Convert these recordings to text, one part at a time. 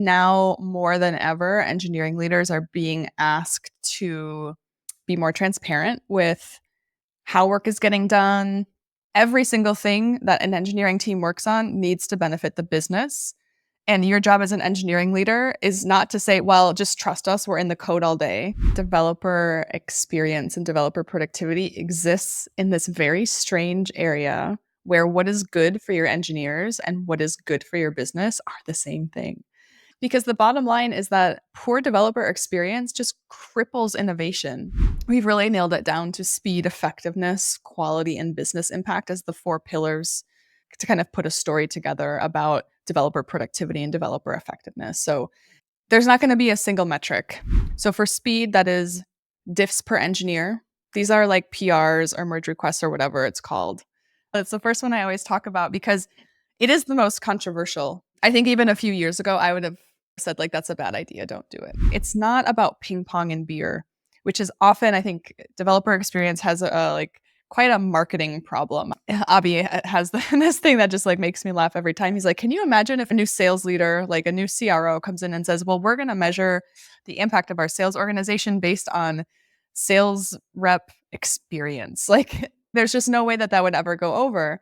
Now more than ever, engineering leaders are being asked to be more transparent with how work is getting done. Every single thing that an engineering team works on needs to benefit the business. And your job as an engineering leader is not to say, well, just trust us, we're in the code all day. Developer experience and developer productivity exists in this very strange area where what is good for your engineers and what is good for your business are the same thing. Because the bottom line is that poor developer experience just cripples innovation. We've really nailed it down to speed, effectiveness, quality, and business impact as the four pillars to kind of put a story together about developer productivity and developer effectiveness. So there's not going to be a single metric. So for speed, that is diffs per engineer. These are like PRs or merge requests or whatever it's called. That's the first one I always talk about because it is the most controversial. I think even a few years ago, I would have said, like, that's a bad idea. Don't do it. It's not about ping pong and beer, which is often, I think, developer experience has quite a marketing problem. Abi has this thing that just like makes me laugh every time. He's like, can you imagine if a new sales leader, like a new CRO comes in and says, well, we're going to measure the impact of our sales organization based on sales rep experience. Like there's just no way that that would ever go over.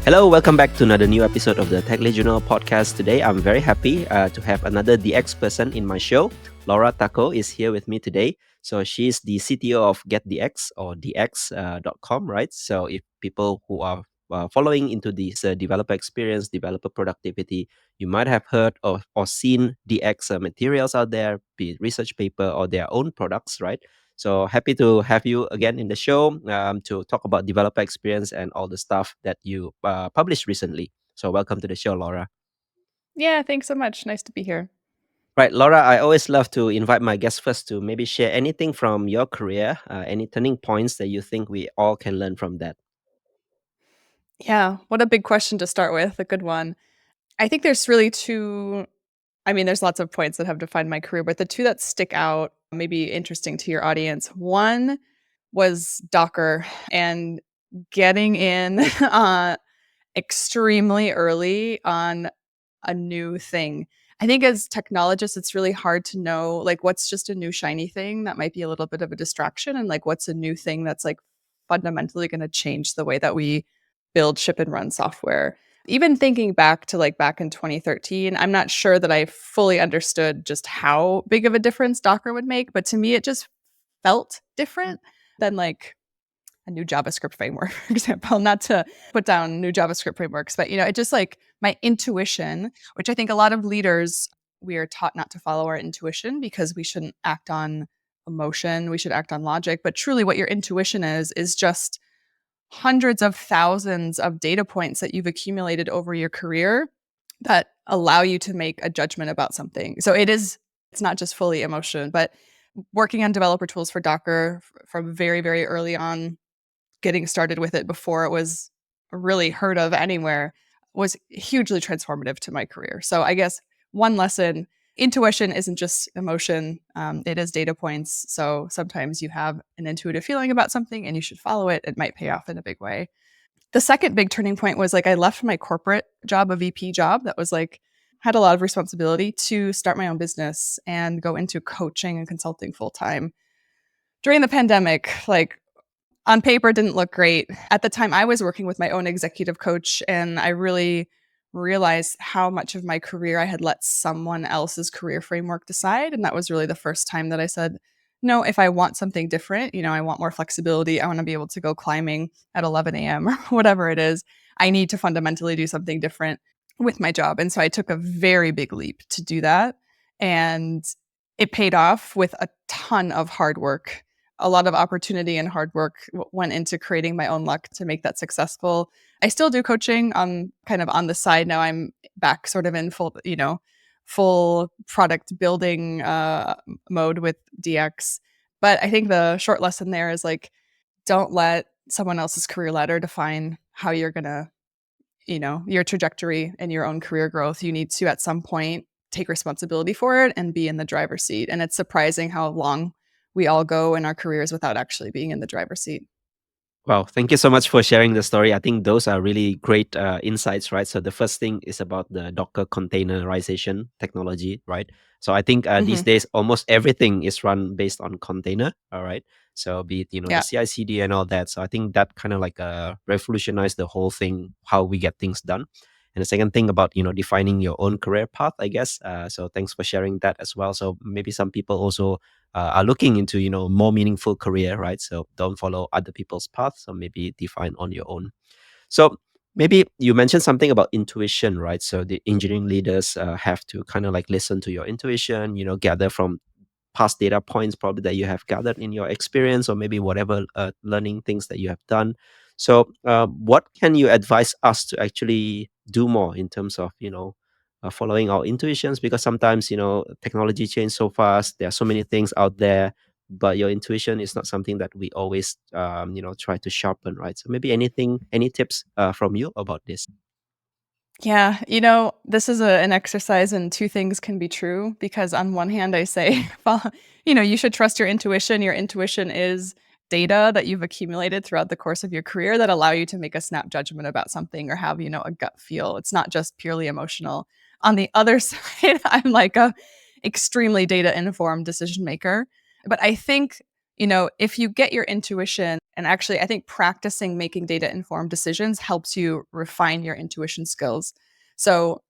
Hello, welcome back to another new episode of the Tech Lead Journal podcast. Today, I'm very happy to have another DX person in my show. Laura Tacho is here with me today. So she's the CTO of DX or DX.com, right? So if people who are following into this developer experience, developer productivity, you might have heard or seen DX materials out there, be it research paper or their own products, right? So happy to have you again in the show to talk about developer experience and all the stuff that you published recently. So welcome to the show, Laura. Yeah, thanks so much. Nice to be here. Right, Laura, I always love to invite my guests first to maybe share anything from your career, any turning points that you think we all can learn from that. Yeah, what a big question to start with. A good one. I think there's really there's lots of points that have defined my career, but the two that stick out, maybe interesting to your audience. One was Docker and getting in extremely early on a new thing. I think as technologists, it's really hard to know like what's just a new shiny thing that might be a little bit of a distraction and like what's a new thing that's like fundamentally going to change the way that we build, ship, and run software. Even thinking back to like back in 2013, I'm not sure that I fully understood just how big of a difference Docker would make, but to me, it just felt different than like a new JavaScript framework, for example, not to put down new JavaScript frameworks, but it just like my intuition, which I think a lot of leaders, we are taught not to follow our intuition because we shouldn't act on emotion, we should act on logic. But truly what your intuition is just hundreds of thousands of data points that you've accumulated over your career that allow you to make a judgment about something. So it's not just fully emotion, but working on developer tools for Docker from very, very early on, getting started with it before it was really heard of anywhere was hugely transformative to my career. So I guess one lesson, intuition isn't just emotion. It is data points. So sometimes you have an intuitive feeling about something and you should follow it. It might pay off in a big way. The second big turning point was like I left my corporate job, a VP job that was like had a lot of responsibility to start my own business and go into coaching and consulting full time. During the pandemic, like on paper didn't look great. At the time, I was working with my own executive coach, and I really realized how much of my career I had let someone else's career framework decide. And that was really the first time that I said, no, if I want something different, I want more flexibility. I want to be able to go climbing at 11 a.m. or whatever it is. I need to fundamentally do something different with my job. And so I took a very big leap to do that. And it paid off with a ton of hard work. A lot of opportunity and hard work went into creating my own luck to make that successful. I still do coaching kind of on the side. Now I'm back sort of in full product building mode with DX. But I think the short lesson there is like, don't let someone else's career ladder define how you're going to, your trajectory and your own career growth. You need to at some point take responsibility for it and be in the driver's seat. And it's surprising how long we all go in our careers without actually being in the driver's seat. Wow, thank you so much for sharing the story. I think those are really great insights, right? So the first thing is about the Docker containerization technology, right? So I think these Hmm. days almost everything is run based on container, all right? So be it the Yeah. CI/CD and all that. So I think that kind of like revolutionized the whole thing, how we get things done. And the second thing about defining your own career path, I guess. So thanks for sharing that as well. So maybe some people also are looking into more meaningful career, right? So don't follow other people's paths, so maybe define on your own. So maybe you mentioned something about intuition, right? So the engineering leaders have to kind of like listen to your intuition, gather from past data points probably that you have gathered in your experience, or maybe whatever learning things that you have done. So what can you advise us to actually do more in terms of following our intuitions? Because sometimes technology changes so fast, there are so many things out there, but your intuition is not something that we always try to sharpen, right? So maybe any tips from you about this? Yeah, this is an exercise and two things can be true because on one hand I say, well, you should trust your intuition. Your intuition is data that you've accumulated throughout the course of your career that allow you to make a snap judgment about something or have, a gut feel. It's not just purely emotional. On the other side, I'm like a extremely data informed decision maker. But I think, if you get your intuition and actually I think practicing making data informed decisions helps you refine your intuition skills. So,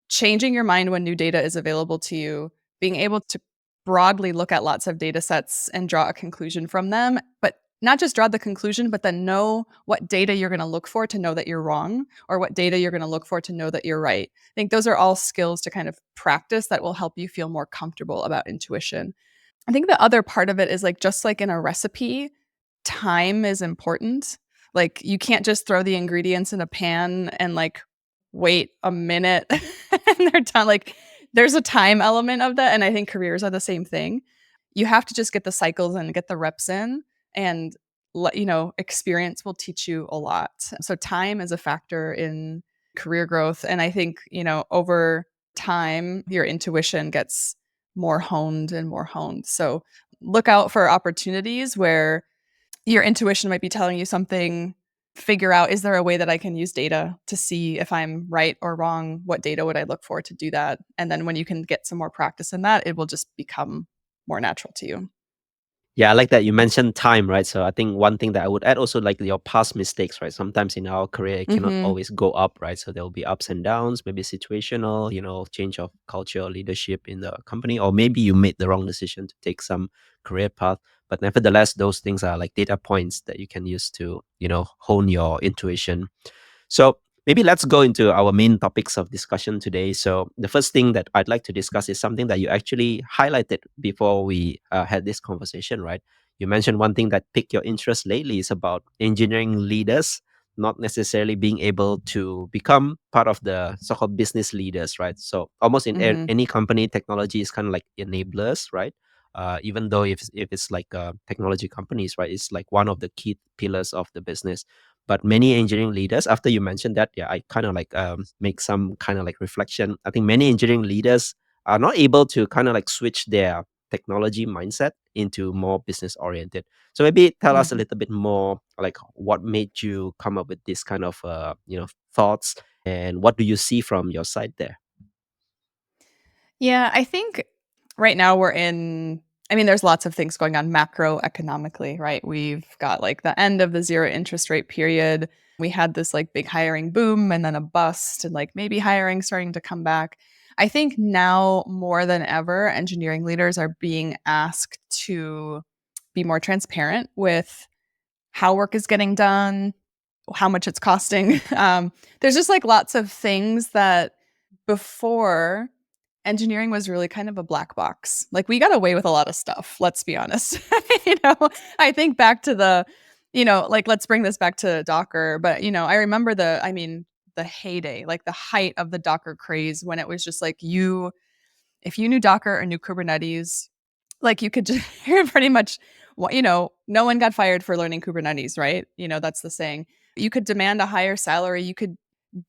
changing your mind when new data is available to you, being able to broadly look at lots of data sets and draw a conclusion from them, but not just draw the conclusion, but then know what data you're going to look for to know that you're wrong or what data you're going to look for to know that you're right. I think those are all skills to kind of practice that will help you feel more comfortable about intuition. I think the other part of it is like just like in a recipe, time is important. Like you can't just throw the ingredients in a pan and like wait a minute and they're done. Like there's a time element of that. And I think careers are the same thing. You have to just get the cycles and get the reps in and experience will teach you a lot. So time is a factor in career growth. And I think, over time, your intuition gets more honed and more honed. So look out for opportunities where your intuition might be telling you something. Figure out, is there a way that I can use data to see if I'm right or wrong? What data would I look for to do that? And then when you can get some more practice in that, it will just become more natural to you. Yeah, I like that you mentioned time, right? So I think one thing that I would add also like your past mistakes, right? Sometimes in our career, it cannot Hmm. always go up, right? So there will be ups and downs, maybe situational, change of culture or leadership in the company, or maybe you made the wrong decision to take some career path. But nevertheless, those things are like data points that you can use to, hone your intuition. So maybe let's go into our main topics of discussion today. So the first thing that I'd like to discuss is something that you actually highlighted before we had this conversation, right? You mentioned one thing that piqued your interest lately is about engineering leaders not necessarily being able to become part of the so-called business leaders, right? So almost in Hmm. any company, technology is kind of like enablers, right? Even though if it's like technology companies, right, it's like one of the key pillars of the business. But many engineering leaders, after you mentioned that, yeah, I kind of like make some kind of like reflection. I think many engineering leaders are not able to kind of like switch their technology mindset into more business oriented. So maybe tell us a Hmm. little bit more like what made you come up with this kind of thoughts, and what do you see from your side there? Yeah, I think right now there's lots of things going on macroeconomically, right? We've got like the end of the zero interest rate period. We had this like big hiring boom and then a bust, and like maybe hiring starting to come back. I think now more than ever, engineering leaders are being asked to be more transparent with how work is getting done, how much it's costing. There's just like lots of things that before engineering was really kind of a black box. Like we got away with a lot of stuff, let's be honest. you know, I think back to like let's bring this back to Docker, but I remember the heyday, like the height of the Docker craze when it was just like if you knew Docker or knew Kubernetes, like you could just pretty much, no one got fired for learning Kubernetes, right? That's the saying. You could demand a higher salary. You could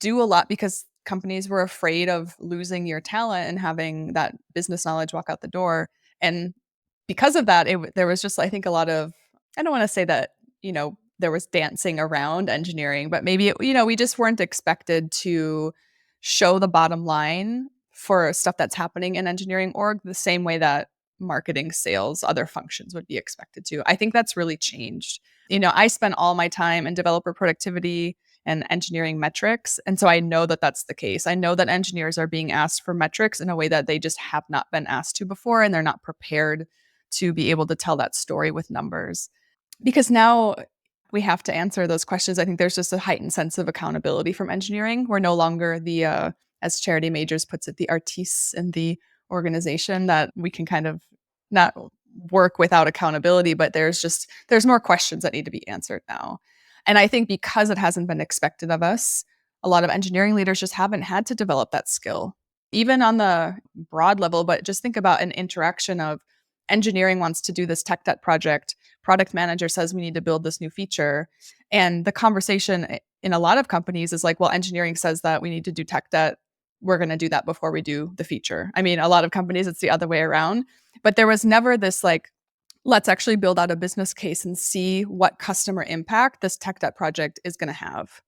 do a lot because companies were afraid of losing your talent and having that business knowledge walk out the door. And because of that, there was just, I think, a lot of, I don't want to say that, there was dancing around engineering, but maybe, we just weren't expected to show the bottom line for stuff that's happening in engineering org the same way that marketing, sales, other functions would be expected to. I think that's really changed. I spent all my time in developer productivity and engineering metrics. And so I know that that's the case. I know that engineers are being asked for metrics in a way that they just have not been asked to before, and they're not prepared to be able to tell that story with numbers. Because now we have to answer those questions. I think there's just a heightened sense of accountability from engineering. We're no longer as Charity Majors puts it, the artistes in the organization, that we can kind of not work without accountability, but there's more questions that need to be answered now. And I think because it hasn't been expected of us, a lot of engineering leaders just haven't had to develop that skill, even on the broad level. But just think about an interaction of engineering wants to do this tech debt project. Product manager says we need to build this new feature. And the conversation in a lot of companies is like, well, engineering says that we need to do tech debt. We're going to do that before we do the feature. I mean, a lot of companies, it's the other way around. But there was never this like, let's actually build out a business case and see what customer impact this tech debt project is going to have.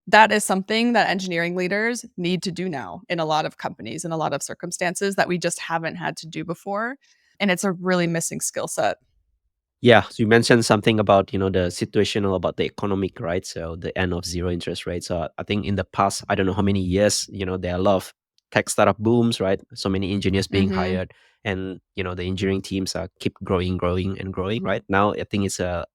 That is something that engineering leaders need to do now in a lot of companies, in a lot of circumstances that we just haven't had to do before. And it's a really missing skill set. Yeah, so you mentioned something about the situational about the economic, right? So the end of zero interest rates. So I think in the past, I don't know how many years, there are a lot of tech startup booms, right? So many engineers being Mm-hmm. hired, and the engineering teams are keep growing, growing, and growing. Right now, I think it's a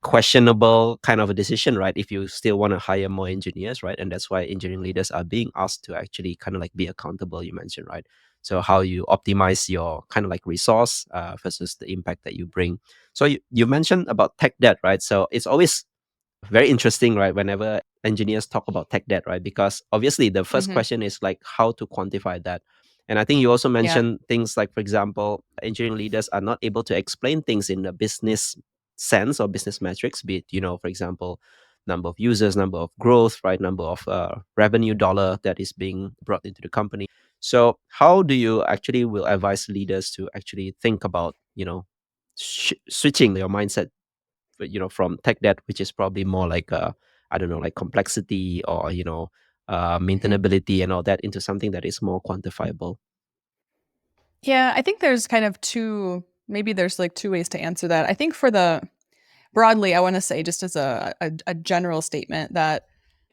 questionable kind of a decision, right? If you still want to hire more engineers, right? And that's why engineering leaders are being asked to actually kind of like be accountable, you mentioned, right? So how you optimize your kind of like resource versus the impact that you bring. So you mentioned about tech debt, right? So it's always very interesting, right? Whenever engineers talk about tech debt, right? Because obviously the first Mm-hmm. question is like how to quantify that. And I think you also Yeah. mentioned things like, for example, engineering leaders are not able to explain things in the business sense or business metrics, be it, for example, number of users, number of growth, right? Number of revenue dollar that is being brought into the company. So how do you actually will advise leaders to actually think about, switching your mindset, from tech debt, which is probably more like I don't know, like complexity or Mm-hmm. maintainability and all that, into something that is more quantifiable. Yeah, I think there's kind of maybe there's like two ways to answer that. I think for the broadly, I want to say just as a general statement that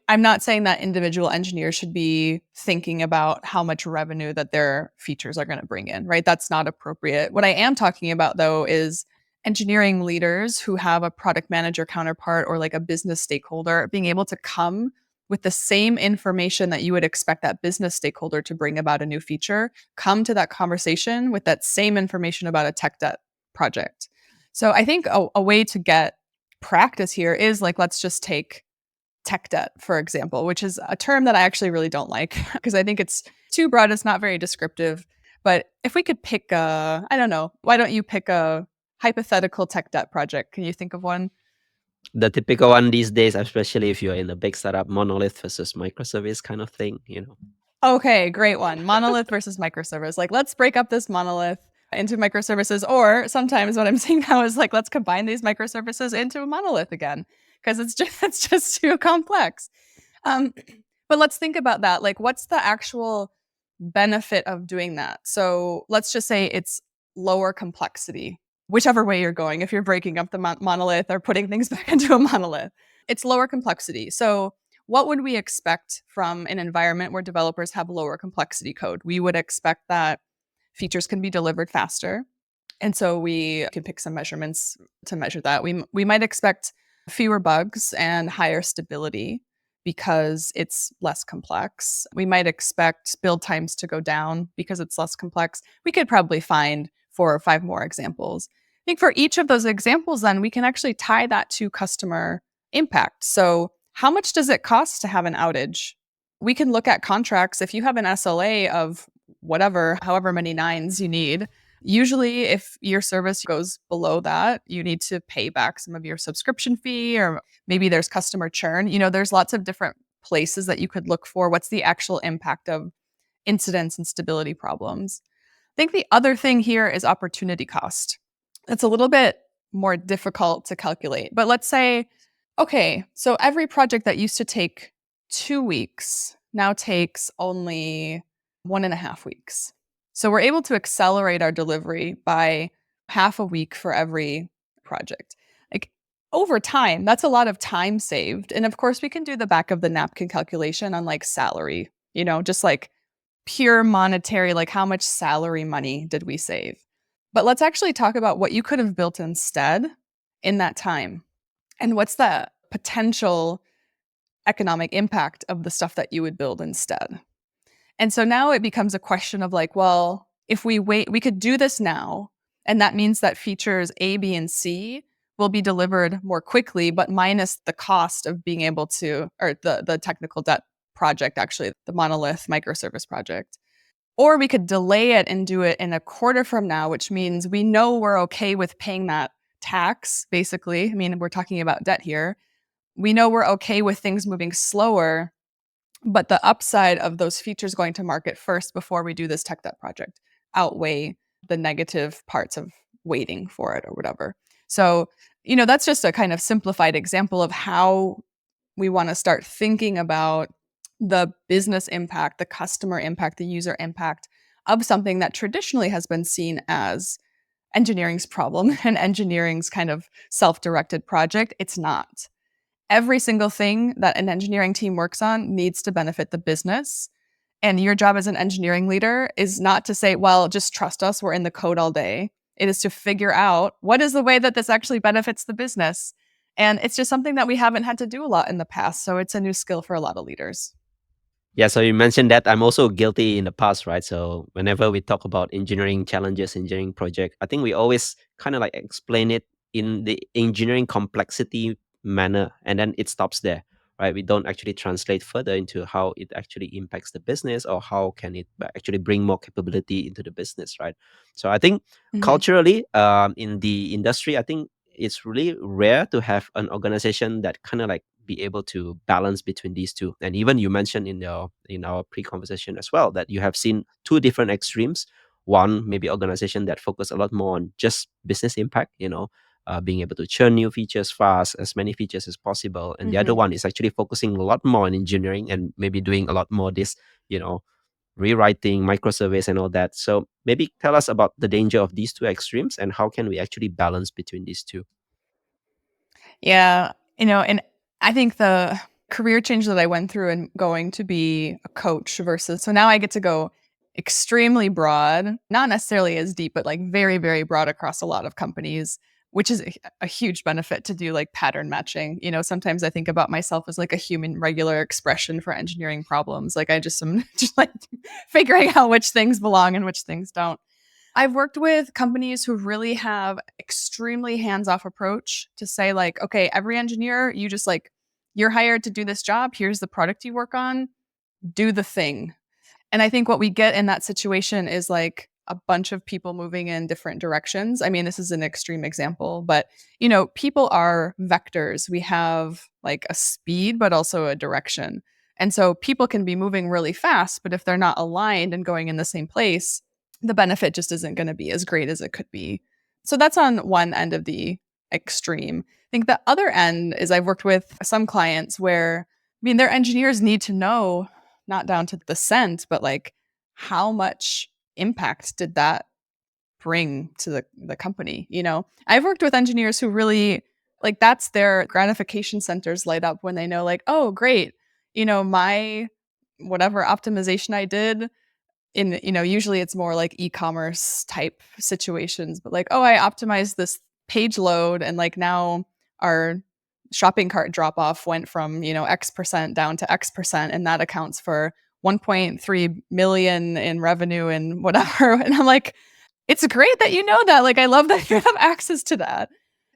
I'm not saying that individual engineers should be thinking about how much revenue that their features are going to bring in, right? That's not appropriate. What I am talking about, though, is engineering leaders who have a product manager counterpart or like a business stakeholder being able to come with the same information that you would expect that business stakeholder to bring about a new feature, come to that conversation with that same information about a tech debt project. So I think a way to get practice here is like, let's just take tech debt, for example, which is a term that I actually really don't like because I think it's too broad. It's not very descriptive. But if we could pick I don't know, why don't you pick a hypothetical tech debt project? Can you think of one? The typical one these days, especially if you're in a big startup, monolith versus microservice kind of thing. Okay, great one. Monolith versus microservice. Like, let's break up this monolith into microservices. Or sometimes what I'm saying now is like, let's combine these microservices into a monolith again because it's just too complex. Um, but let's think about that. Like, what's the actual benefit of doing that? So let's just say it's lower complexity, whichever way you're going. If you're breaking up the monolith or putting things back into a monolith, it's lower complexity. So what would we expect from an environment where developers have lower complexity code? We would expect that features can be delivered faster. And so we can pick some measurements to measure that. We might expect fewer bugs and higher stability because it's less complex. We might expect build times to go down because it's less complex. We could probably find 4 or 5 more examples. I think for each of those examples, then we can actually tie that to customer impact. So, how much does it cost to have an outage? We can look at contracts. If you have an SLA of whatever, however many nines you need, usually if your service goes below that, you need to pay back some of your subscription fee, or maybe there's customer churn. There's lots of different places that you could look for what's the actual impact of incidents and stability problems. I think the other thing here is opportunity cost. It's a little bit more difficult to calculate. But let's say, okay, so every project that used to take 2 weeks now takes only 1.5 weeks. So we're able to accelerate our delivery by half a week for every project. Like over time, that's a lot of time saved. And of course, we can do the back of the napkin calculation on like salary, just like pure monetary, like how much salary money did we save? But let's actually talk about what you could have built instead in that time. And what's the potential economic impact of the stuff that you would build instead? And so now it becomes a question of like, well, if we wait, we could do this now. And that means that features A, B, and C will be delivered more quickly, but minus the cost of being able to, or the technical debt project, actually, the monolith microservice project. Or we could delay it and do it in a quarter from now, which means we know we're okay with paying that tax, basically. I mean, we're talking about debt here. We know we're okay with things moving slower, but the upside of those features going to market first before we do this tech debt project outweigh the negative parts of waiting for it or whatever. So, that's just a kind of simplified example of how we want to start thinking about the business impact, the customer impact, the user impact of something that traditionally has been seen as engineering's problem and engineering's kind of self-directed project. It's not. Every single thing that an engineering team works on needs to benefit the business. And your job as an engineering leader is not to say, well, just trust us, we're in the code all day. It is to figure out what is the way that this actually benefits the business. And it's just something that we haven't had to do a lot in the past. So it's a new skill for a lot of leaders. Yeah, so you mentioned that I'm also guilty in the past, right? So whenever we talk about engineering challenges, engineering project, I think we always kind of like explain it in the engineering complexity manner, and then it stops there, right? We don't actually translate further into how it actually impacts the business or how can it actually bring more capability into the business, right? So I think Mhm. culturally, in the industry, I think it's really rare to have an organization that kind of like be able to balance between these two. And even you mentioned in our pre-conversation as well that you have seen two different extremes. One, maybe organization that focus a lot more on just business impact, being able to churn new features fast, as many features as possible. And the other Mhm. one is actually focusing a lot more on engineering and maybe doing a lot more this, rewriting microservice and all that. So maybe tell us about the danger of these two extremes and how can we actually balance between these two. Yeah, and I think the career change that I went through and going to be a coach versus so now I get to go extremely broad, not necessarily as deep, but like very, very broad across a lot of companies, which is a huge benefit to do like pattern matching. Sometimes I think about myself as like a human regular expression for engineering problems. Like I just am just like figuring out which things belong and which things don't. I've worked with companies who really have extremely hands-off approach to say like, okay, every engineer, you just like you're hired to do this job, here's the product you work on, do the thing. And I think what we get in that situation is like a bunch of people moving in different directions. I mean, this is an extreme example, but people are vectors. We have like a speed, but also a direction. And so people can be moving really fast, but if they're not aligned and going in the same place, the benefit just isn't going to be as great as it could be. So that's on one end of the extreme. I think the other end is I've worked with some clients where, I mean, their engineers need to know not down to the cent, but like how much impact did that bring to the company? I've worked with engineers who really like that's their gratification centers light up when they know like, oh, great, my whatever optimization I did in usually it's more like e-commerce type situations, but like, oh, I optimized this page load and like now our shopping cart drop off went from x percent down to x percent, and that accounts for 1.3 million in revenue and whatever. And I'm like, it's great that you know that, like I love that you have access to that.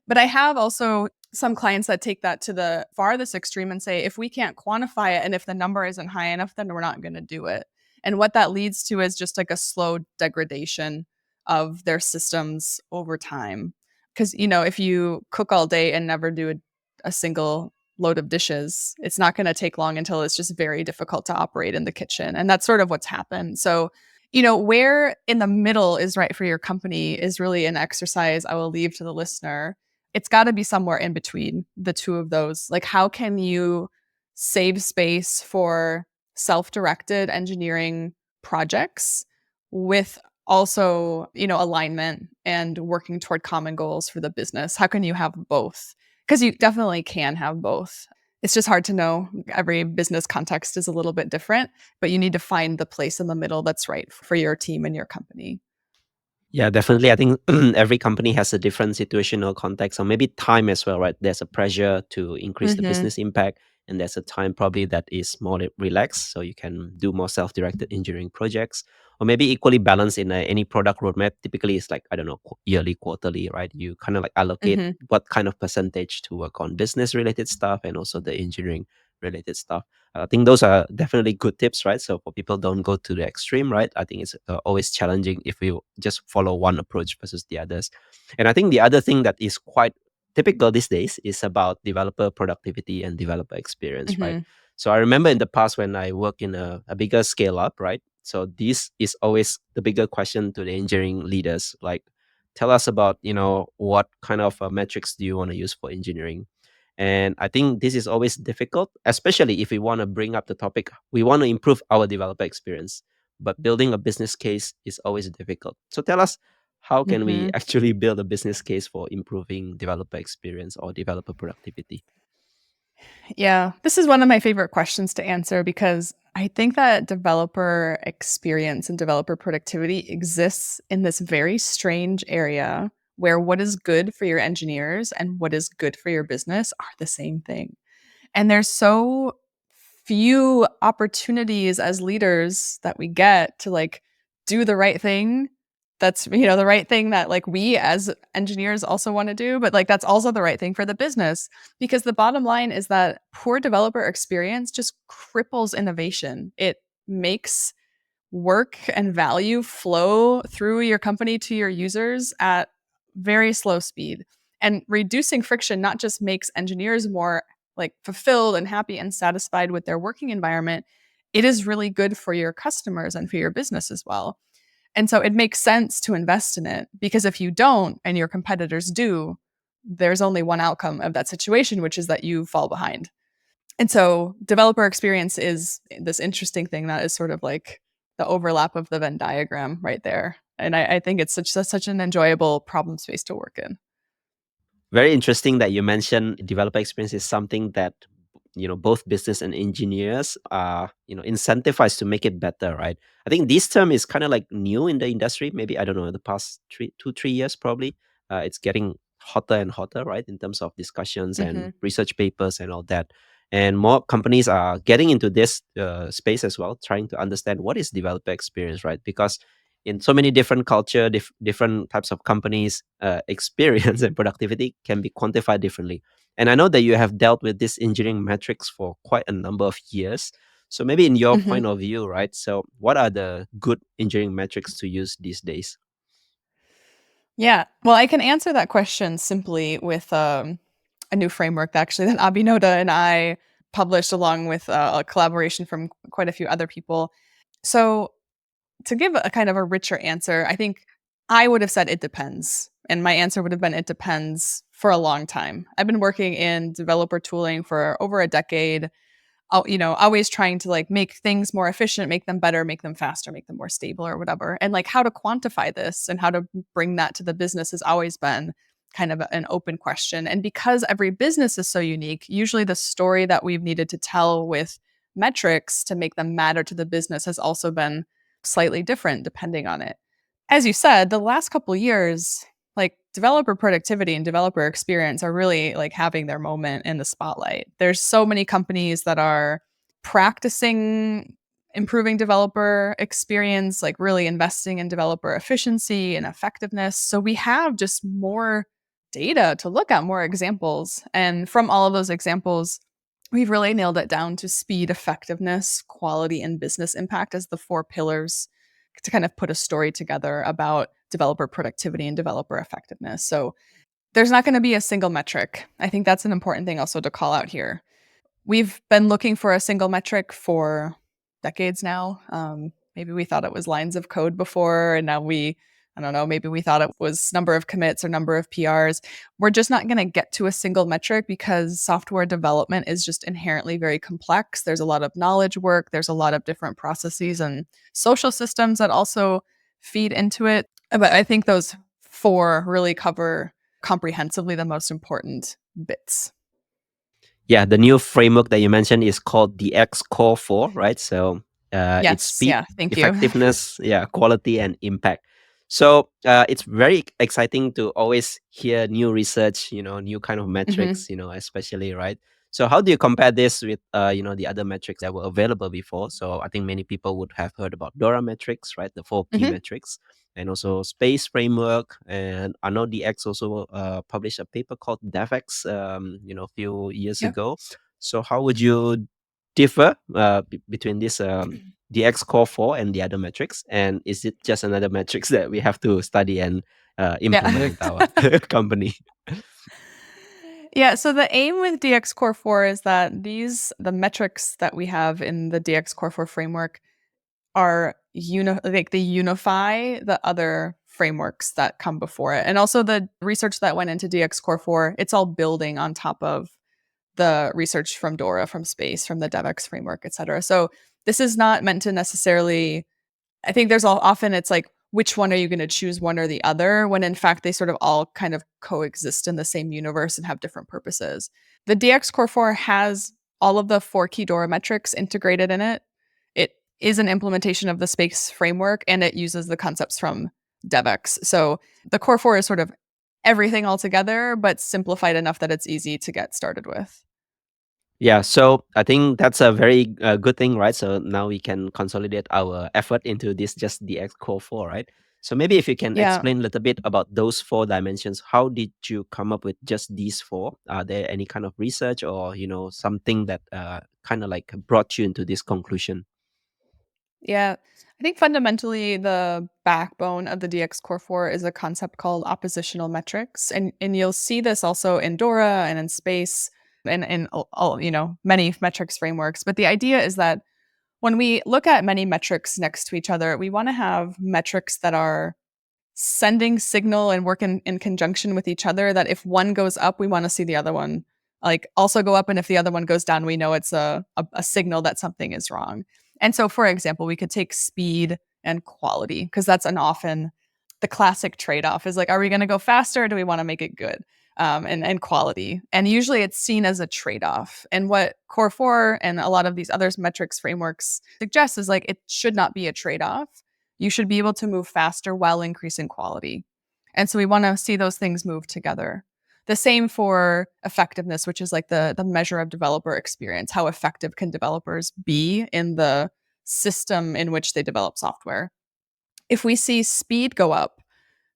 But I have also some clients that take that to the farthest extreme and say, if we can't quantify it and if the number isn't high enough, then we're not going to do it. And what that leads to is just like a slow degradation of their systems over time. Because, if you cook all day and never do a single load of dishes. It's not going to take long until it's just very difficult to operate in the kitchen. And that's sort of what's happened. So, where in the middle is right for your company is really an exercise I will leave to the listener. It's got to be somewhere in between the two of those. Like, how can you save space for self directed engineering projects with also, alignment and working toward common goals for the business? How can you have both? Because you definitely can have both. It's just hard to know. Every business context is a little bit different, but you need to find the place in the middle that's right for your team and your company. Yeah, definitely. I think every company has a different situational context or maybe time as well, right? There's a pressure to increase the Mhm. business impact, and there's a time probably that is more relaxed, so you can do more self-directed engineering projects, or maybe equally balanced in any product roadmap. Typically, it's like I don't know, yearly, quarterly, right? You kind of like allocate Mhm. what kind of percentage to work on business-related stuff and also the engineering-related stuff. I think those are definitely good tips, right? So for people don't go to the extreme, right? I think it's always challenging if you just follow one approach versus the others. And I think the other thing that is quite typical these days is about developer productivity and developer experience, right? Mhm. So I remember in the past when I work in a bigger scale up, right? So this is always the bigger question to the engineering leaders, like tell us about what kind of metrics do you want to use for engineering. And I think this is always difficult, especially if we want to bring up the topic. We want to improve our developer experience, but building a business case is always difficult. So tell us, how can we Mhm. actually build a business case for improving developer experience or developer productivity? Yeah, this is one of my favorite questions to answer because I think that developer experience and developer productivity exists in this very strange area where what is good for your engineers and what is good for your business are the same thing. And there's so few opportunities as leaders that we get to like do the right thing. That's, the right thing that like we as engineers also want to do, but like that's also the right thing for the business. Because the bottom line is that poor developer experience just cripples innovation. It makes work and value flow through your company to your users at very slow speed. And reducing friction not just makes engineers more like fulfilled and happy and satisfied with their working environment, it is really good for your customers and for your business as well. And so it makes sense to invest in it because if you don't and your competitors do, there's only one outcome of that situation, which is that you fall behind. And so developer experience is this interesting thing that is sort of like the overlap of the Venn diagram right there. And I think it's such an enjoyable problem space to work in. Very interesting that you mentioned developer experience is something that both business and engineers are incentivized to make it better, right? I think this term is kind of like new in the industry. Maybe I don't know, the past 3 years probably. It's getting hotter and hotter, right, in terms of discussions and Hmm. research papers and all that. And more companies are getting into this space as well, trying to understand what is developer experience, right? Because in so many different culture, different types of companies, experience and productivity can be quantified differently. And I know that you have dealt with this engineering metrics for quite a number of years. So maybe in your Hmm. point of view, right? So what are the good engineering metrics to use these days? Yeah. Well, I can answer that question simply with a new framework actually that Abhinoda and I published along with a collaboration from quite a few other people. So to give a kind of a richer answer, I think I would have said it depends. And my answer would have been it depends for a long time. I've been working in developer tooling for over a decade, always trying to like make things more efficient, make them better, make them faster, make them more stable or whatever. And like how to quantify this and how to bring that to the business has always been kind of an open question. And because every business is so unique, usually the story that we've needed to tell with metrics to make them matter to the business has also been slightly different depending on it. As you said, the last couple years, like developer productivity and developer experience are really like having their moment in the spotlight. There's so many companies that are practicing improving developer experience, like really investing in developer efficiency and effectiveness. So we have just more data to look at, more examples. And from all of those examples, we've really nailed it down to speed, effectiveness, quality, and business impact as the four pillars to kind of put a story together about developer productivity and developer effectiveness. So there's not going to be a single metric. I think that's an important thing also to call out here. We've been looking for a single metric for decades now. Maybe we thought it was lines of code before, and now I don't know, maybe we thought it was number of commits or number of PRs. We're just not going to get to a single metric because software development is just inherently very complex. There's a lot of knowledge work, there's a lot of different processes and social systems that also feed into it. But I think those four really cover comprehensively the most important bits. Yeah, the new framework that you mentioned is called DX Core 4, right? So it's Yes, speed, yeah, thank you. effectiveness, yeah, quality, and impact. So it's very exciting to always hear new research, new kind of Mhm. metrics, especially, right? So how do you compare this with, the other metrics that were available before? So I think many people would have heard about DORA metrics, right? The four key Mhm. metrics, and also space framework. And I know DX also published a paper called DevEx, a few years Yep. ago. So how would you differ between this DX Core 4 and the other metrics? And is it just another metrics that we have to study and implement Yeah. with our company? Yeah, so the aim with DX Core 4 is that the metrics that we have in the DX Core 4 framework are they unify the other frameworks that come before it. And also the research that went into DX Core 4, it's all building on top of the research from DORA, from space, from the DevEx framework, et cetera. So this is not meant to necessarily I think there's often it's like, which one are you going to choose, one or the other, when in fact they sort of all kind of coexist in the same universe and have different purposes. The DX Core 4 has all of the four key DORA metrics integrated in it. It is an implementation of the space framework and it uses the concepts from DevEx. So the Core 4 is sort of everything all together, but simplified enough that it's easy to get started with. Yeah, so I think that's a very good thing, right? So now we can consolidate our effort into this just the X Core 4, right? So maybe if you can Yeah. explain a little bit about those four dimensions, how did you come up with just these four? Are there any kind of research or something that kind of like brought you into this conclusion? Yeah. I think fundamentally the backbone of the DX Core 4 is a concept called oppositional metrics. And you'll see this also in DORA and in space and in all, many metrics frameworks. But the idea is that when we look at many metrics next to each other, we want to have metrics that are sending signal and work in conjunction with each other that if one goes up, we want to see the other one like also go up. And if the other one goes down, we know it's a signal that something is wrong. And so, for example, we could take speed and quality because that's an often the classic trade off is like, are we going to go faster or do we want to make it good? And quality. And usually it's seen as a trade off. And what Core 4 and a lot of these other metrics frameworks suggest is like it should not be a trade off. You should be able to move faster while increasing quality. And so we want to see those things move together. The same for effectiveness, which is like the measure of developer experience. How effective can developers be in the system in which they develop software? If we see speed go up,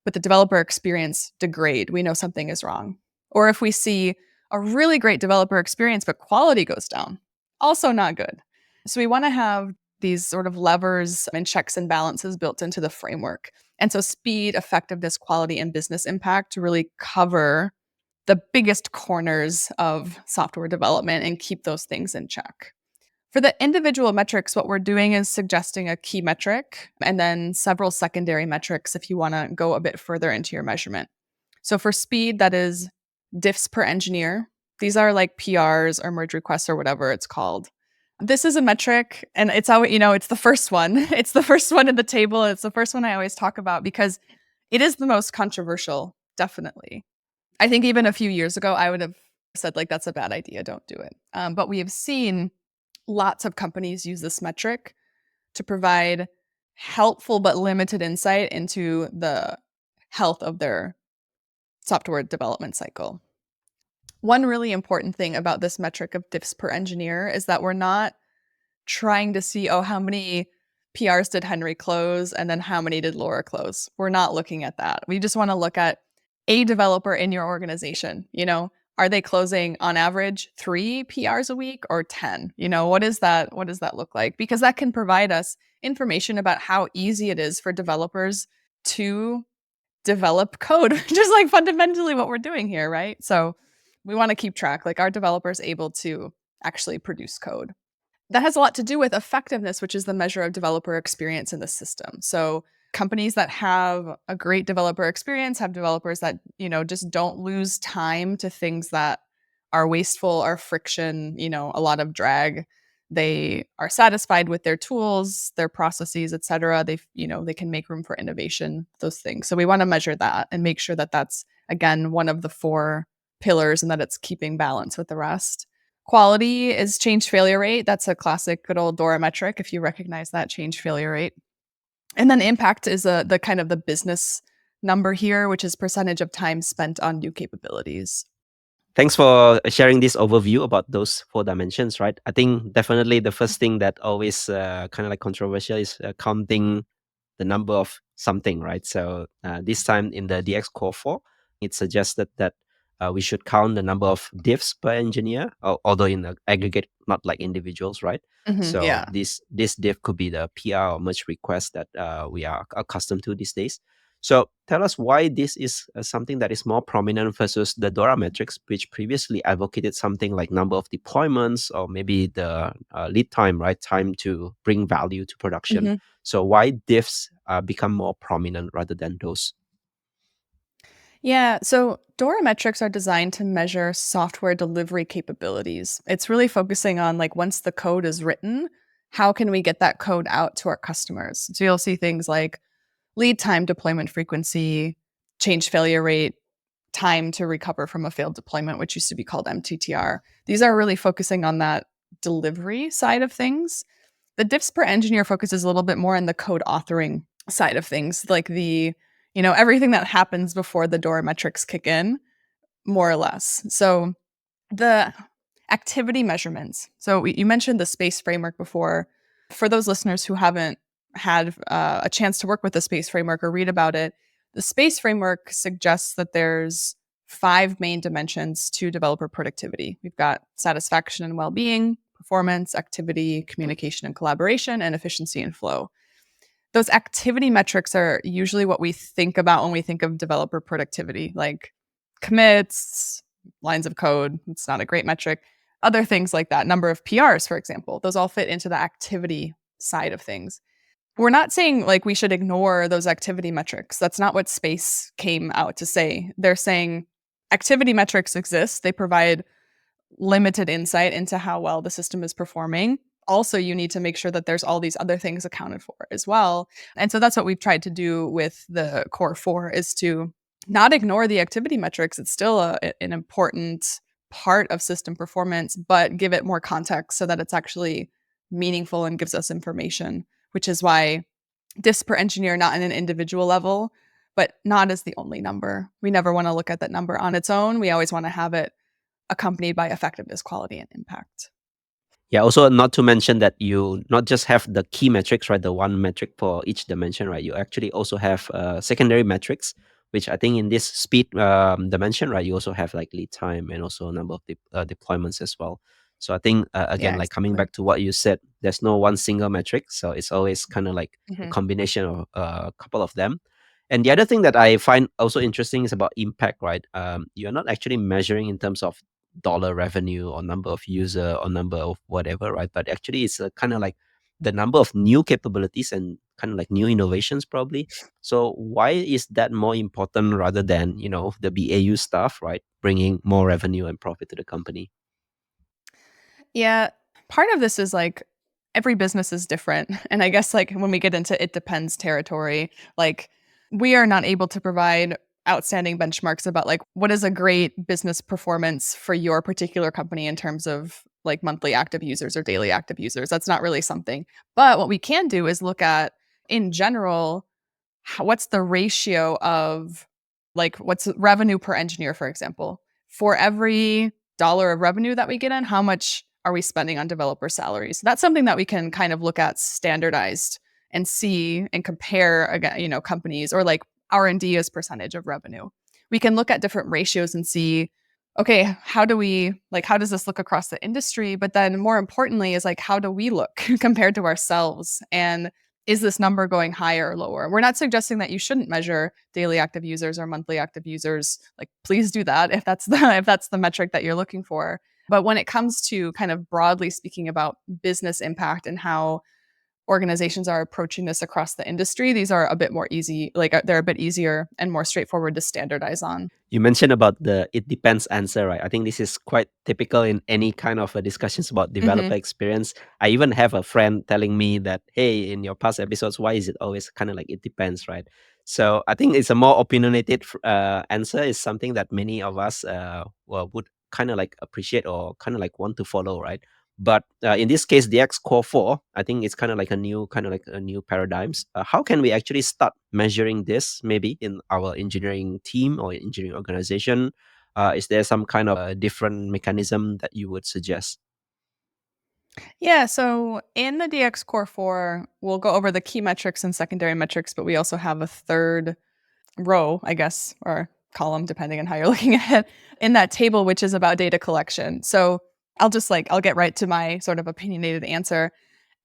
but the developer experience degrade, we know something is wrong. Or if we see a really great developer experience, but quality goes down, also not good. So we want to have these sort of levers and checks and balances built into the framework. And so speed, effectiveness, quality, and business impact really cover the biggest corners of software development and keep those things in check. For the individual metrics, what we're doing is suggesting a key metric and then several secondary metrics if you want to go a bit further into your measurement. So for speed, that is diffs per engineer. These are like PRs or merge requests or whatever it's called. This is a metric, and it's always, it's the first one. It's the first one in the table. It's the first one I always talk about because it is the most controversial, definitely. I think even a few years ago, I would have said, like, that's a bad idea. Don't do it. But we have seen lots of companies use this metric to provide helpful but limited insight into the health of their software development cycle. One really important thing about this metric of diffs per engineer is that we're not trying to see, oh, how many PRs did Henry close and then how many did Laura close? We're not looking at that. We just want to look at a developer in your organization. Are they closing on average 3 PRs a week or 10? What does that look like? Because that can provide us information about how easy it is for developers to develop code, just like fundamentally what we're doing here, right? So we want to keep track. Like, are developers able to actually produce code. That has a lot to do with effectiveness, which is the measure of developer experience in the system. So companies that have a great developer experience have developers that, just don't lose time to things that are wasteful or friction, a lot of drag. They are satisfied with their tools, their processes, et cetera. They can make room for innovation, those things. So we want to measure that and make sure that that's, again, one of the four pillars and that it's keeping balance with the rest. Quality is change failure rate. That's a classic good old DORA metric, if you recognize that change failure rate. And then impact is the kind of the business number here, which is percentage of time spent on new capabilities. Thanks for sharing this overview about those four dimensions, right? I think definitely the first thing that always kind of like controversial is counting the number of something, right? So this time in the DX Core 4, it suggested that we should count the number of diffs per engineer, although in the aggregate, not like individuals, right? So Yeah. this diff could be the PR or merge request that we are accustomed to these days. So tell us why this is something that is more prominent versus the DORA metrics, which previously advocated something like number of deployments or maybe the lead time, right? Time to bring value to production. hmm So why diffs become more prominent rather than those? Yeah. So DORA metrics are designed to measure software delivery capabilities. It's really focusing on like once the code is written, how can we get that code out to our customers? So you'll see things like lead time, deployment frequency, change failure rate, time to recover from a failed deployment, which used to be called MTTR. These are really focusing on that delivery side of things. The diffs per engineer focuses a little bit more on the code authoring side of things, like everything that happens before the DORA metrics kick in, more or less. So the activity measurements. So you mentioned the space framework before. For those listeners who haven't had a chance to work with the space framework or read about it, the space framework suggests that there's five main dimensions to developer productivity. We've got satisfaction and well-being, performance, activity, communication and collaboration, and efficiency and flow. Those activity metrics are usually what we think about when we think of developer productivity, like commits, lines of code. It's not a great metric. Other things like that, number of PRs, for example, those all fit into the activity side of things. We're not saying like we should ignore those activity metrics. That's not what Space came out to say. They're saying activity metrics exist. They provide limited insight into how well the system is performing. Also, you need to make sure that there's all these other things accounted for as well. And so that's what we've tried to do with the core 4 is to not ignore the activity metrics. It's still an important part of system performance, but give it more context so that it's actually meaningful and gives us information, which is why diffs per engineer, not in an individual level, but not as the only number. We never want to look at that number on its own. We always want to have it accompanied by effectiveness, quality, and impact. Yeah, also not to mention that you not just have the key metrics, right? The one metric for each dimension, right? You actually also have secondary metrics, which I think in this speed dimension, right? You also have like lead time and also number of deployments as well. So I think again, Yeah, like coming exactly. back to what you said, there's no one single metric, so it's always kind of like a Mhm. combination of a couple of them. And the other thing that I find also interesting is about impact, right? You're not actually measuring in terms of dollar revenue or number of user or number of whatever, right? But actually, it's kind of like the number of new capabilities and kind of like new innovations, probably. So why is that more important rather than the BAU stuff, right? Bringing more revenue and profit to the company. Yeah, part of this is like every business is different. And I guess like when we get into it depends territory, like we are not able to provide outstanding benchmarks about like what is a great business performance for your particular company in terms of like monthly active users or daily active users. That's not really something. But what we can do is look at in general what's the ratio of like what's revenue per engineer, for example. For every dollar of revenue that we get in, how much are we spending on developer salaries? That's something that we can kind of look at standardized and see and compare again, companies or like R&D as percentage of revenue. We can look at different ratios and see, okay, how does this look across the industry? But then more importantly is like, how do we look compared to ourselves? And is this number going higher or lower? We're not suggesting that you shouldn't measure daily active users or monthly active users. Like, please do that if that's the if that's the metric that you're looking for. But when it comes to kind of broadly speaking about business impact and how organizations are approaching this across the industry, these are a bit more easy, like they're a bit easier and more straightforward to standardize on. You mentioned about the "it depends" answer, right? I think this is quite typical in any kind of discussions about Hmm. developer experience. I even have a friend telling me that, "Hey, in your past episodes, why is it always kind of like it depends?" Right? So I think it's a more opinionated answer is something that many of us would kind of like appreciate or kind of like want to follow, right? But in this case, the X Core 4, I think it's kind of like a new paradigms. How can we actually start measuring this maybe in our engineering team or engineering organization? Is there some kind of different mechanism that you would suggest? Yeah, so in the DX Core 4, we'll go over the key metrics and secondary metrics, but we also have a third row, I guess, or column, depending on how you're looking at it, in that table, which is about data collection. So I'll get right to my sort of opinionated answer.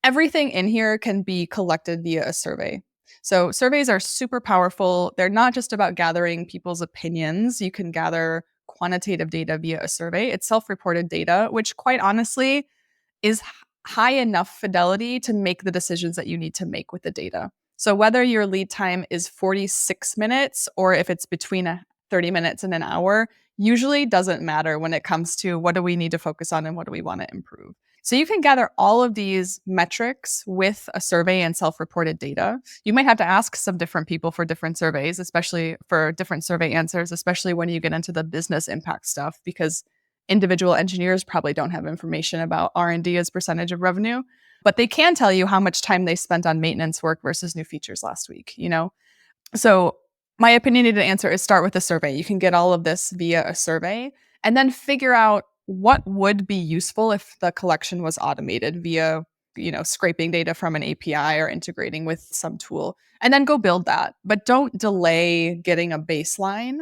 Everything in here can be collected via a survey. So surveys are super powerful. They're not just about gathering people's opinions. You can gather quantitative data via a survey. It's self-reported data, which quite honestly is high enough fidelity to make the decisions that you need to make with the data. So whether your lead time is 46 minutes or if it's between 30 minutes and an hour, usually doesn't matter when it comes to what do we need to focus on and what do we want to improve. So you can gather all of these metrics with a survey and self-reported data. You might have to ask some different people for different surveys, especially for different survey answers, especially when you get into the business impact stuff, because individual engineers probably don't have information about R&D as percentage of revenue, but they can tell you how much time they spent on maintenance work versus new features last week, you know? So my opinionated answer is start with a survey. You can get all of this via a survey and then figure out what would be useful if the collection was automated via, scraping data from an API or integrating with some tool, and then go build that. But don't delay getting a baseline,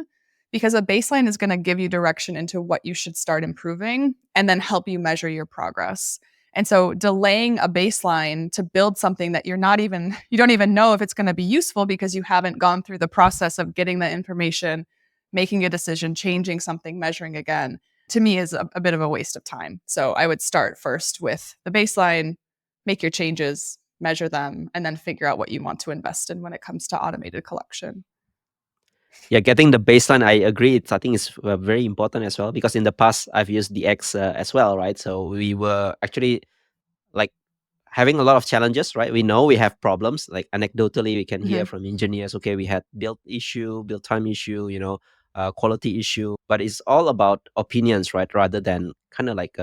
because a baseline is going to give you direction into what you should start improving and then help you measure your progress. And so delaying a baseline to build something that you don't even know if it's going to be useful because you haven't gone through the process of getting the information, making a decision, changing something, measuring again, to me is a bit of a waste of time. So I would start first with the baseline, make your changes, measure them, and then figure out what you want to invest in when it comes to automated collection. Yeah, getting the baseline, I agree. I think it's very important as well because in the past I've used DX as well, right? So we were actually like having a lot of challenges, right? We know we have problems. Like anecdotally, we can hear Mhm. from engineers, okay, we had build time issue, quality issue, but it's all about opinions, right? Rather than kind of like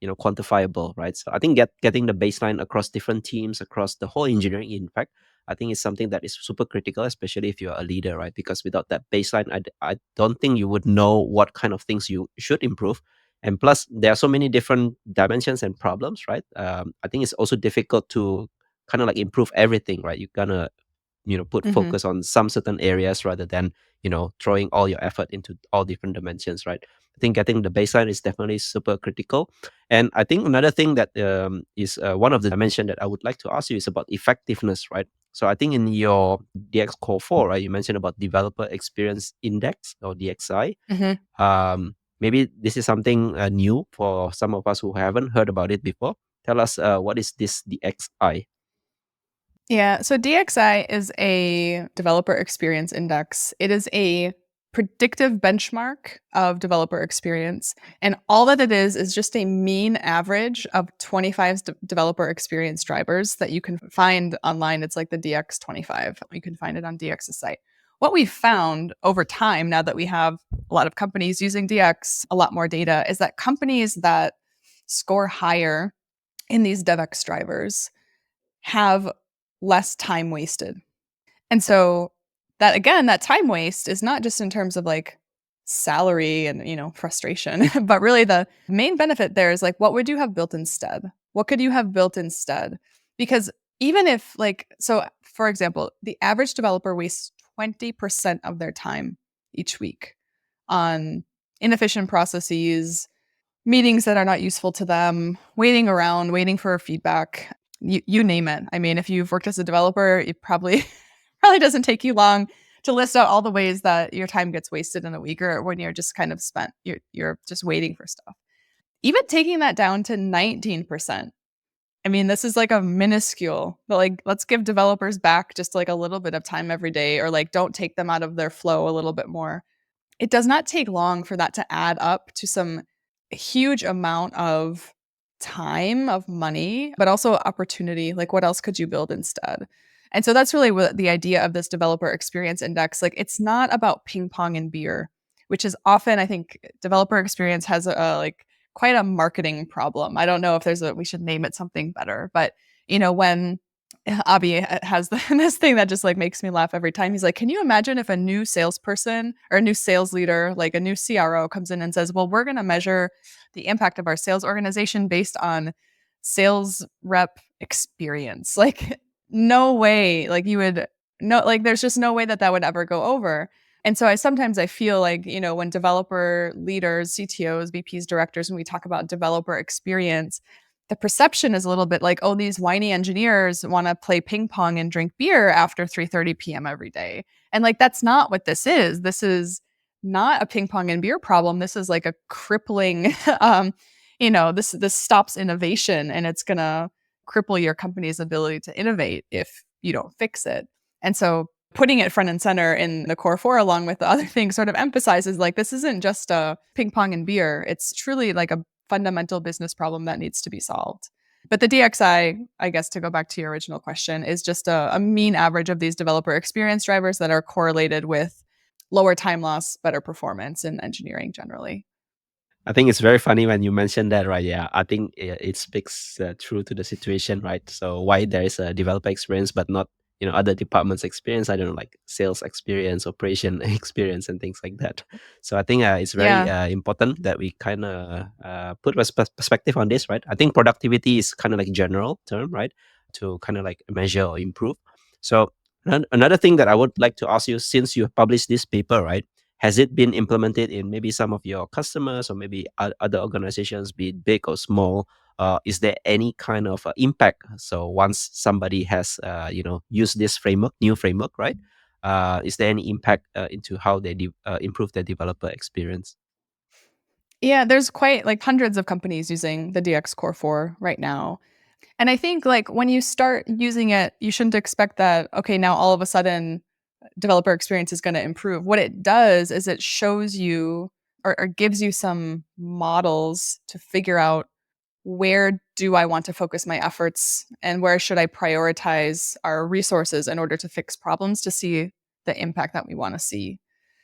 quantifiable, right? So I think getting the baseline across different teams, across the whole engineering, in fact, I think it's something that is super critical, especially if you're a leader, right? Because without that baseline, I don't think you would know what kind of things you should improve. And plus, there are so many different dimensions and problems, right? I think it's also difficult to kind of like improve everything, right? You're gonna put Mhm. focus on some certain areas rather than throwing all your effort into all different dimensions, right? I think getting the baseline is definitely super critical. And I think another thing that is one of the dimension that I would like to ask you is about effectiveness, right? So I think in your DX Core 4, right, you mentioned about developer experience index or DXI. Mhm. Maybe this is something new for some of us who haven't heard about it before. Tell us what is this DXI? Yeah, so DXI is a developer experience index. It is a predictive benchmark of developer experience. And all that it is just a mean average of 25 developer experience drivers that you can find online. It's like the DX 25. You can find it on DX's site. What we found over time, now that we have a lot of companies using DX, a lot more data, is that companies that score higher in these DevEx drivers have less time wasted. And so that again, that time waste is not just in terms of like salary and, frustration, but really the main benefit there is like, what would you have built instead? What could you have built instead? Because even if for example, the average developer wastes 20% of their time each week on inefficient processes, meetings that are not useful to them, waiting around, waiting for feedback, you name it. I mean, if you've worked as a developer, it probably probably doesn't take you long to list out all the ways that your time gets wasted in a week or when you're just kind of spent you're just waiting for stuff. Even taking that down to 19%. I mean, this is like a minuscule, but like, let's give developers back just like a little bit of time every day, or like, don't take them out of their flow a little bit more. It does not take long for that to add up to some huge amount of time, of money, but also opportunity. Like, what else could you build instead? And so that's really what the idea of this developer experience index. Like, it's not about ping pong and beer, which is often, I think, developer experience has like quite a marketing problem. I don't know if we should name it something better, but when Abi has this thing that just like makes me laugh every time. He's like, "Can you imagine if a new salesperson or a new sales leader, like a new CRO, comes in and says, well, we're going to measure the impact of our sales organization based on sales rep experience?" Like, no way. Like, you would no, like, there's just no way that that would ever go over. And so I feel like, when developer leaders, CTOs, VPs, directors, when we talk about developer experience, the perception is a little bit like, oh, these whiny engineers want to play ping pong and drink beer after 3:30 p.m. every day. And like, that's not what this is. This is not a ping pong and beer problem. This is like a crippling this stops innovation, and it's going to cripple your company's ability to innovate if you don't fix it. And so putting it front and center in the core four along with the other things sort of emphasizes like, this isn't just a ping pong and beer. It's truly like a fundamental business problem that needs to be solved. But the DXI, I guess, to go back to your original question, is just a mean average of these developer experience drivers that are correlated with lower time loss, better performance in engineering generally. I think it's very funny when you mentioned that, right? Yeah, I think it speaks true to the situation, right? So why there is a developer experience but not other departments experience? I don't know, like sales experience, operation experience, and things like that. So I think it's very Yeah. important that we kind of put perspective on this, right? I think productivity is kind of like general term, right? To kind of like measure or improve. So another thing that I would like to ask you, since you have published this paper, right? Has it been implemented in maybe some of your customers or maybe other organizations, be it big or small? Is there any kind of impact? So once somebody has, used this framework, new framework, right? Is there any impact into how they improve their developer experience? Yeah, there's quite like hundreds of companies using the DX Core 4 right now. And I think like when you start using it, you shouldn't expect that, okay, now all of a sudden developer experience is going to improve. What it does is it shows you or gives you some models to figure out, where do I want to focus my efforts and where should I prioritize our resources in order to fix problems to see the impact that we want to see.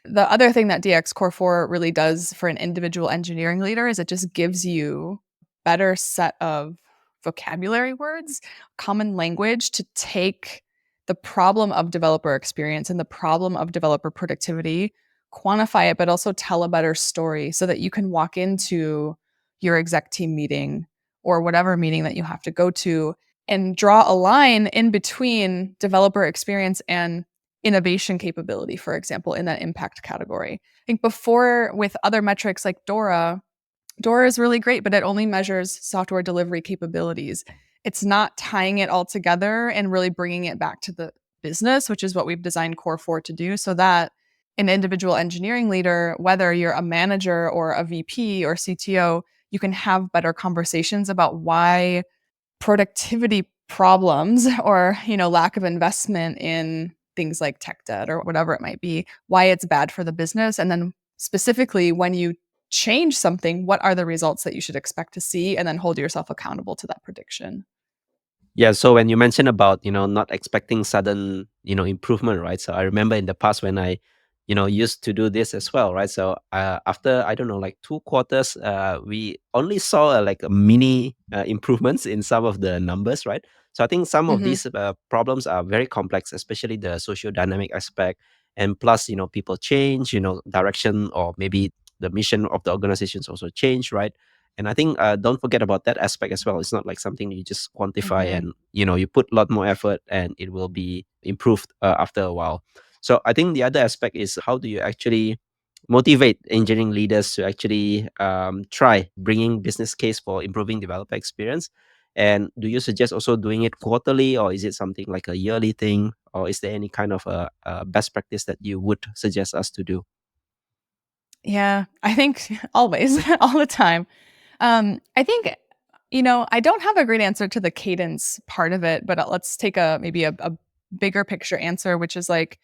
The other thing that DX Core 4 really does for an individual engineering leader is it just gives you better set of vocabulary words, common language to take the problem of developer experience and the problem of developer productivity, quantify it, but also tell a better story so that you can walk into your exec team meeting or whatever meeting that you have to go to and draw a line in between developer experience and innovation capability, for example, in that impact category. I think before, with other metrics like DORA is really great, but it only measures software delivery capabilities. It's not tying it all together and really bringing it back to the business, which is what we've designed Core 4 to do, so that an individual engineering leader, whether you're a manager or a VP or CTO, you can have better conversations about why productivity problems or lack of investment in things like tech debt or whatever it might be, why it's bad for the business, and then specifically when you change something, what are the results that you should expect to see, and then hold yourself accountable to that prediction. Yeah, so when you mentioned about, not expecting sudden, improvement, right? So I remember in the past when I, used to do this as well, right? So after, I don't know, like 2 quarters, we only saw like a mini improvements in some of the numbers, right? So I think some of Mhm. these problems are very complex, especially the socio dynamic aspect. And plus, people change, direction, or maybe the mission of the organizations also change, right? And I think don't forget about that aspect as well. It's not like something you just quantify Mhm. and you put a lot more effort and it will be improved after a while. So I think the other aspect is, how do you actually motivate engineering leaders to actually try bringing business case for improving developer experience? And do you suggest also doing it quarterly, or is it something like a yearly thing, or is there any kind of a best practice that you would suggest us to do? Yeah, I think always, all the time. I think, I don't have a great answer to the cadence part of it, but let's take maybe a bigger picture answer, which is like,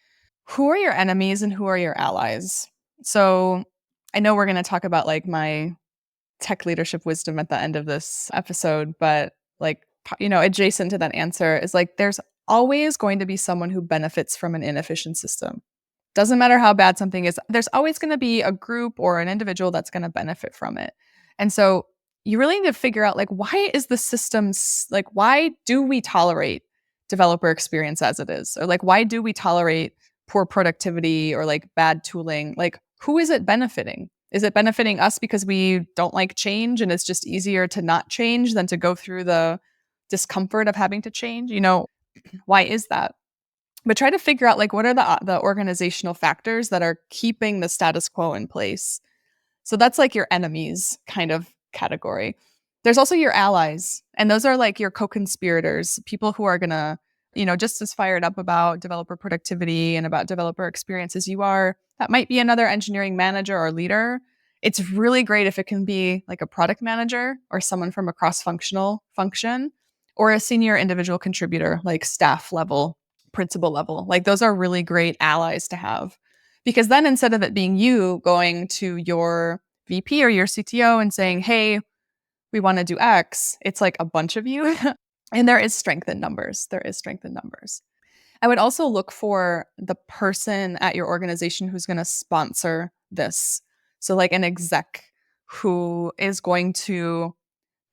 who are your enemies and who are your allies? So I know we're going to talk about like my tech leadership wisdom at the end of this episode, but like, adjacent to that answer is like, there's always going to be someone who benefits from an inefficient system. Doesn't matter how bad something is, there's always going to be a group or an individual that's going to benefit from it. And so you really need to figure out like, why is the system like, why do we tolerate developer experience as it is? Or like, why do we tolerate poor productivity or like bad tooling? Like, who is it benefiting? Is it benefiting us because we don't like change and it's just easier to not change than to go through the discomfort of having to change? Why is that? But try to figure out like what are the organizational factors that are keeping the status quo in place. So that's like your enemies kind of category. There's also your allies, and those are like your co-conspirators, people who are going to, just as fired up about developer productivity and about developer experience as you are. That might be another engineering manager or leader. It's really great if it can be like a product manager or someone from a cross-functional function or a senior individual contributor, like staff level, principal level. Like those are really great allies to have. Because then instead of it being you going to your VP or your CTO and saying, hey, we want to do X, it's like a bunch of you. And there is strength in numbers. There is strength in numbers. I would also look for the person at your organization who's going to sponsor this. So, like an exec who is going to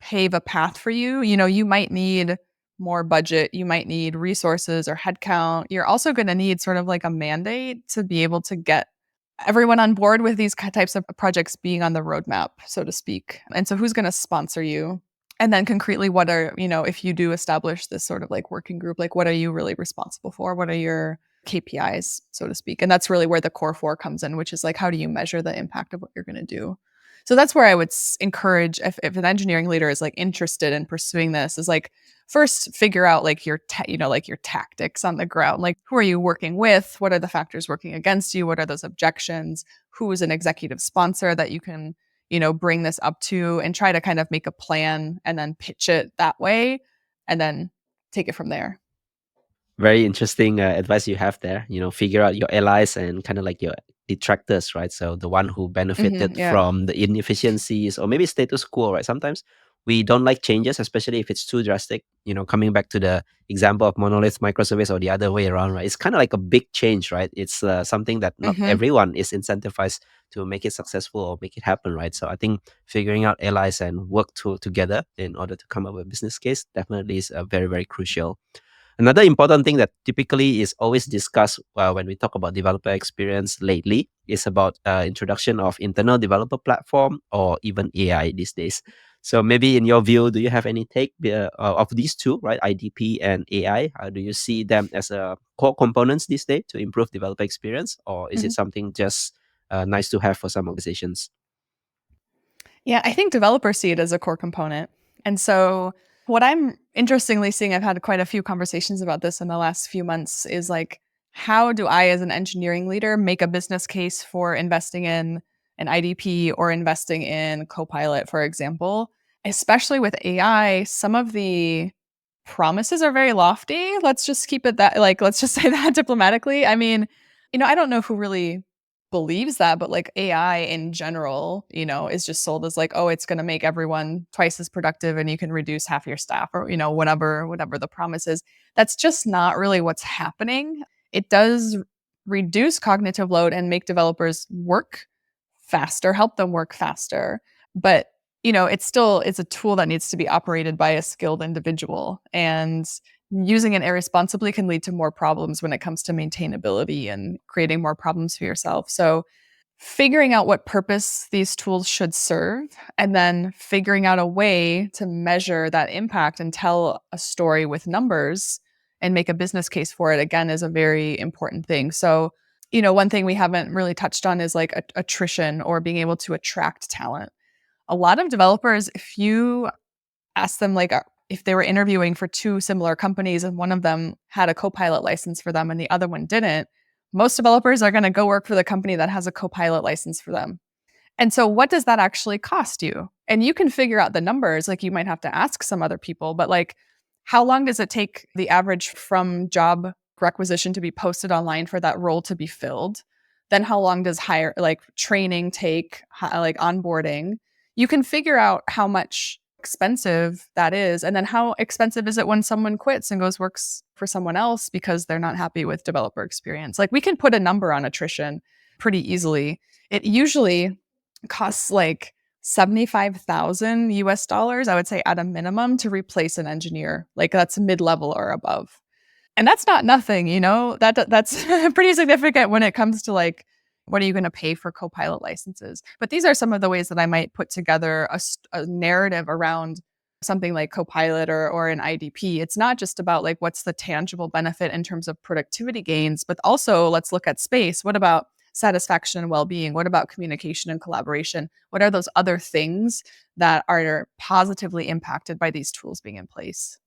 pave a path for you. You might need more budget, you might need resources or headcount. You're also going to need sort of like a mandate to be able to get everyone on board with these types of projects being on the roadmap, so to speak. And so, who's going to sponsor you? And then concretely, what are, if you do establish this sort of like working group, like what are you really responsible for? What are your KPIs, so to speak? And that's really where the core four comes in, which is like, how do you measure the impact of what you're going to do? So that's where I would encourage if an engineering leader is like interested in pursuing this is like first figure out like like your tactics on the ground. Like who are you working with? What are the factors working against you? What are those objections? Who is an executive sponsor that you can, bring this up to and try to kind of make a plan and then pitch it that way and then take it from there. Very interesting advice you have there. Figure out your allies and kind of like your detractors, right? So the one who benefited Yeah. from the inefficiencies or maybe status quo, right? Sometimes we don't like changes, especially if it's too drastic. Coming back to the example of monolith microservice or the other way around, right? It's kind of like a big change, right? It's something that not Hmm. everyone is incentivized to make it successful or make it happen, right? So I think figuring out allies and work together in order to come up with a business case definitely is very, very crucial. Another important thing that typically is always discussed when we talk about developer experience lately is about introduction of internal developer platform or even AI these days. So maybe in your view, do you have any take of these two, right? IDP and AI. Do you see them as core components these days to improve developer experience, or is it Hmm. something just nice to have for some organizations? Yeah, I think developers see it as a core component. And so, what I'm interestingly seeing, I've had quite a few conversations about this in the last few months, is like, how do I, as an engineering leader, make a business case for investing in an IDP or investing in Copilot, for example? Especially with AI, some of the promises are very lofty. Let's just keep it that, like, let's just say that diplomatically. I mean, I don't know who really believes that, but like AI in general, is just sold as like, oh, it's going to make everyone twice as productive and you can reduce half your staff or, whatever the promise is. That's just not really what's happening. It does reduce cognitive load and make developers work faster, help them work faster. But, it's a tool that needs to be operated by a skilled individual. And using it irresponsibly can lead to more problems when it comes to maintainability and creating more problems for yourself. So, figuring out what purpose these tools should serve and then figuring out a way to measure that impact and tell a story with numbers and make a business case for it again is a very important thing. So, one thing we haven't really touched on is like attrition or being able to attract talent. A lot of developers, if you ask them like if they were interviewing for two similar companies and one of them had a Copilot license for them and the other one didn't, most developers are going to go work for the company that has a Copilot license for them. And so what does that actually cost you? And you can figure out the numbers, like you might have to ask some other people, but like how long does it take the average from job requisition to be posted online for that role to be filled? Then how long does hire like training take, like onboarding? You can figure out how much expensive that is and then how expensive is it when someone quits and goes works for someone else because they're not happy with developer experience. Like we can put a number on attrition pretty easily. It usually costs like 75,000 US dollars, I would say at a minimum to replace an engineer. Like that's mid-level or above. And that's not nothing, you know? That's pretty significant when it comes to like what are you going to pay for Copilot licenses? But these are some of the ways that I might put together a narrative around something like Copilot or an IDP. It's not just about like what's the tangible benefit in terms of productivity gains, but also let's look at space. What about satisfaction and well-being? What about communication and collaboration? What are those other things that are positively impacted by these tools being in place?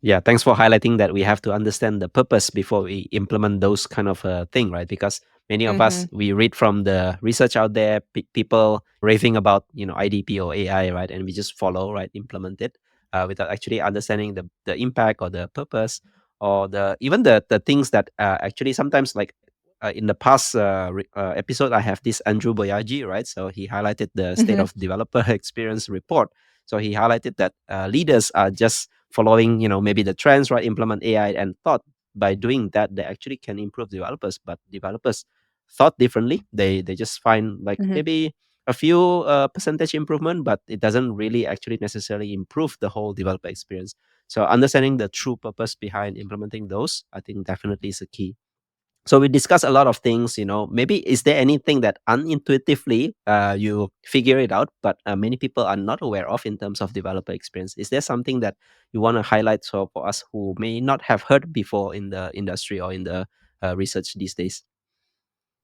Yeah, thanks for highlighting that we have to understand the purpose before we implement those kind of thing, right? Because many of us Mhm. we read from the research out there, people raving about IDP or AI, right? And we just follow, right, implement it without actually understanding the impact or the purpose or the even the things that actually sometimes like in the past episode I have this Andrew Boyaji, right? So he highlighted the state Mhm. of developer experience report. So he highlighted that leaders are just following maybe the trends, right, implement AI and thought by doing that they actually can improve developers, but developers thought differently. They just find like Mhm. maybe a few percentage improvement, but it doesn't really actually necessarily improve the whole developer experience. So understanding the true purpose behind implementing those, I think definitely is a key. So we discuss a lot of things. Maybe is there anything that unintuitively you figure it out, but many people are not aware of in terms of developer experience? Is there something that you want to highlight so for us who may not have heard before in the industry or in the research these days?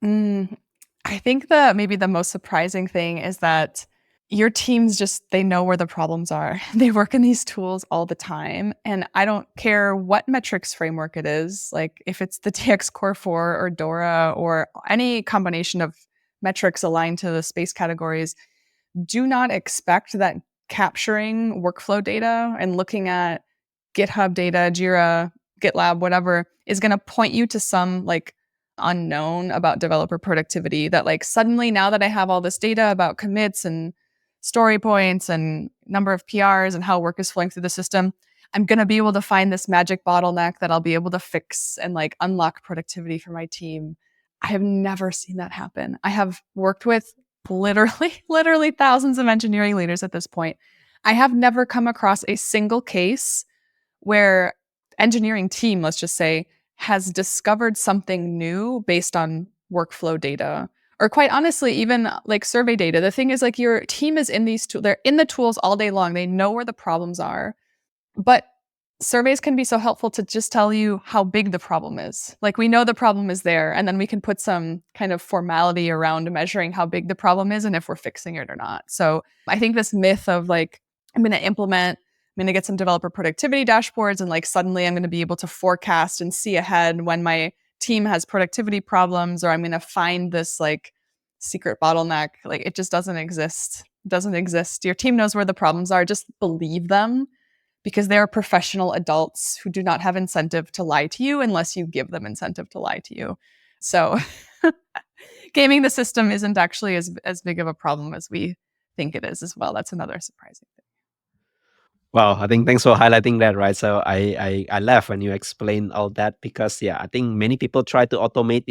Mm, I think that maybe the most surprising thing is that your teams just they know where the problems are. They work in these tools all the time, and I don't care what metrics framework it is, like if it's the TX Core 4 or DORA or any combination of metrics aligned to the space categories, do not expect that capturing workflow data and looking at GitHub data, Jira, GitLab, whatever, is going to point you to some like unknown about developer productivity that like suddenly now that I have all this data about commits and story points and number of PRs and how work is flowing through the system, I'm going to be able to find this magic bottleneck that I'll be able to fix and like unlock productivity for my team. I have never seen that happen. I have worked with literally thousands of engineering leaders at this point. I have never come across a single case where engineering team, let's just say, has discovered something new based on workflow data. Or quite honestly, even like survey data. The thing is like your team is in these tools, they're in the tools all day long. They know where the problems are. But surveys can be so helpful to just tell you how big the problem is. Like we know the problem is there, and then we can put some kind of formality around measuring how big the problem is and if we're fixing it or not. So I think this myth of like, I'm going to get some developer productivity dashboards, and like suddenly I'm going to be able to forecast and see ahead when my team has productivity problems, or I'm going to find this like secret bottleneck. Like it just doesn't exist. It doesn't exist. Your team knows where the problems are. Just believe them because they are professional adults who do not have incentive to lie to you unless you give them incentive to lie to you. So gaming the system isn't actually as big of a problem as we think it is as well. That's another surprising thing. Wow, I think thanks for highlighting that, right? So I laugh when you explain all that because yeah, I think many people try to automate,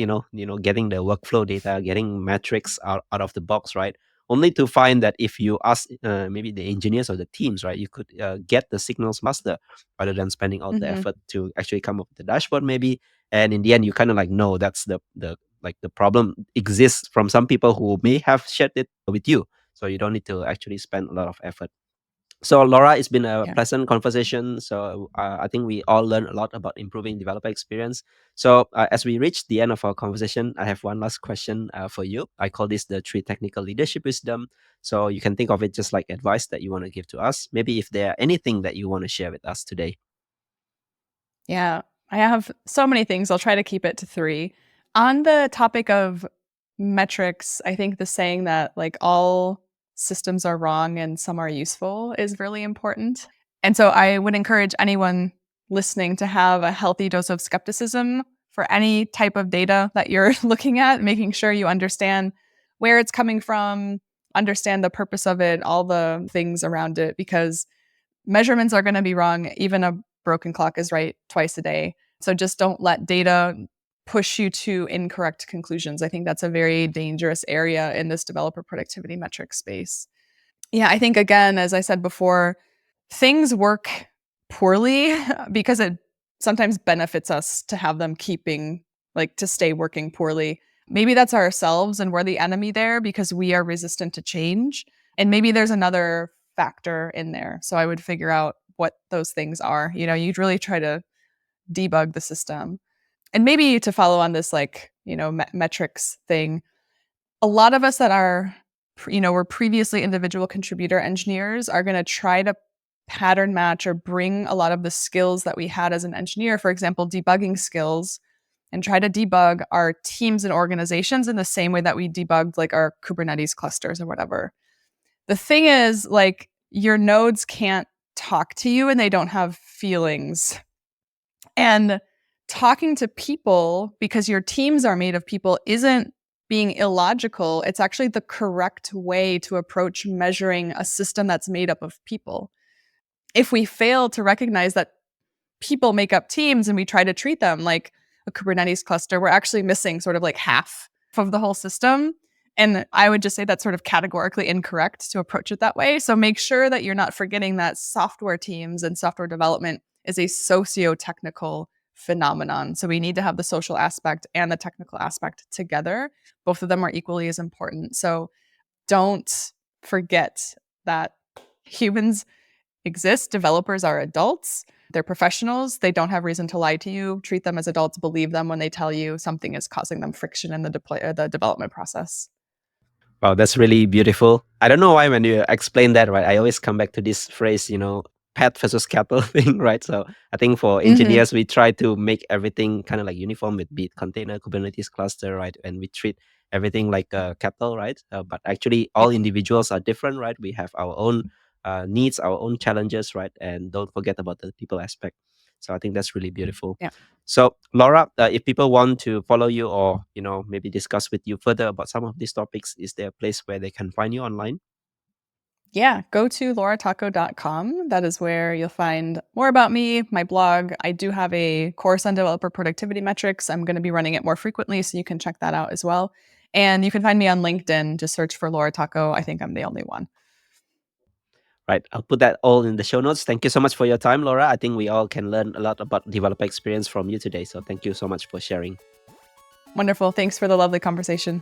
getting the workflow data, getting metrics out of the box, right? Only to find that if you ask maybe the engineers or the teams, right, you could get the signals faster rather than spending all the Mhm. effort to actually come up with the dashboard, maybe. And in the end, you kind of like know that's the like the problem exists from some people who may have shared it with you, so you don't need to actually spend a lot of effort. So, Laura, it's been a Yeah. pleasant conversation. So, I think we all learned a lot about improving developer experience. So, as we reach the end of our conversation, I have one last question for you. I call this the three technical leadership wisdom. So, you can think of it just like advice that you want to give to us. Maybe if there are anything that you want to share with us today. Yeah. I have so many things. I'll try to keep it to 3. On the topic of metrics, I think the saying that like all systems are wrong and some are useful is really important. And so I would encourage anyone listening to have a healthy dose of skepticism for any type of data that you're looking at, making sure you understand where it's coming from, understand the purpose of it, all the things around it, because measurements are going to be wrong. Even a broken clock is right twice a day. So just don't let data push you to incorrect conclusions. I think that's a very dangerous area in this developer productivity metric space. Yeah, I think, again, as I said before, things work poorly because it sometimes benefits us to have them to stay working poorly. Maybe that's ourselves and we're the enemy there because we are resistant to change. And maybe there's another factor in there. So I would figure out what those things are. You'd really try to debug the system. And maybe to follow on this, metrics thing, a lot of us that are, were previously individual contributor engineers are going to try to pattern match or bring a lot of the skills that we had as an engineer, for example, debugging skills, and try to debug our teams and organizations in the same way that we debugged like our Kubernetes clusters or whatever. The thing is, like, your nodes can't talk to you and they don't have feelings. And talking to people, because your teams are made of people, isn't being illogical. It's actually the correct way to approach measuring a system that's made up of people. If we fail to recognize that people make up teams and we try to treat them like a Kubernetes cluster, we're actually missing sort of like half of the whole system. And I would just say that's sort of categorically incorrect to approach it that way. So make sure that you're not forgetting that software teams and software development is a socio-technical phenomenon. So we need to have the social aspect and the technical aspect together. Both of them are equally as important. So don't forget that humans exist. Developers are adults. They're professionals. They don't have reason to lie to you. Treat them as adults. Believe them when they tell you something is causing them friction in the development process. Wow, that's really beautiful. I don't know why when you explain that, right? I always come back to this phrase, pet versus cattle thing, right? So I think for Mm-hmm. engineers, we try to make everything kind of like uniform with Beat container, Kubernetes cluster, right? And we treat everything like a cattle, right? But actually, all Yep. individuals are different, right? We have our own needs, our own challenges, right? And don't forget about the people aspect. So I think that's really beautiful. Yeah. So, Laura, if people want to follow you or maybe discuss with you further about some of these topics, is there a place where they can find you online? Yeah, go to laurataco.com. That is where you'll find more about me, my blog. I do have a course on developer productivity metrics. I'm going to be running it more frequently, so you can check that out as well. And you can find me on LinkedIn. Just search for Laura Taco. I think I'm the only one. Right, I'll put that all in the show notes. Thank you so much for your time, Laura. I think we all can learn a lot about developer experience from you today. So thank you so much for sharing. Wonderful. Thanks for the lovely conversation.